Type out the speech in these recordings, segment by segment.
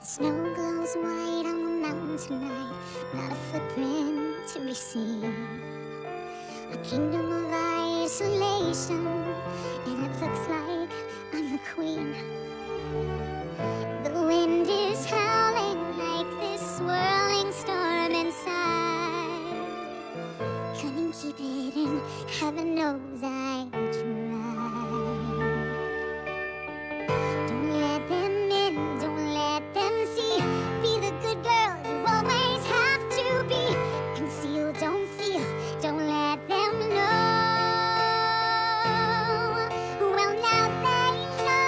Snow glows white on the mountain tonight, not a footprint to be seen. A kingdom of isolation, and it looks like I'm the queen. The wind is howling like this swirling storm inside. Couldn't keep it in, heaven knows I tried. Don't let them in, don't let them see. Be the good girl you always have to be. Conceal, don't feel, don't let them know. Well, now they know.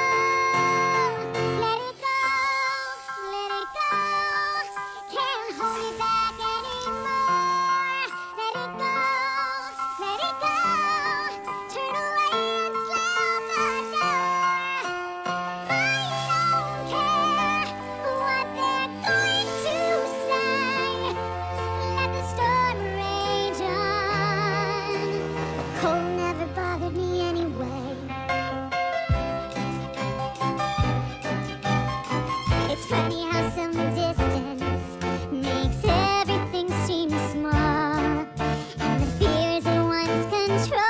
Let it go, let it go. Can't hold me back anymore. Let it go, let it go. Turn away and slam the door. I don't care what they're going to say. Let the storm rage on. The cold never bothered me anyway. It's funny how some distance makes everything seem small, and the fears that once controlled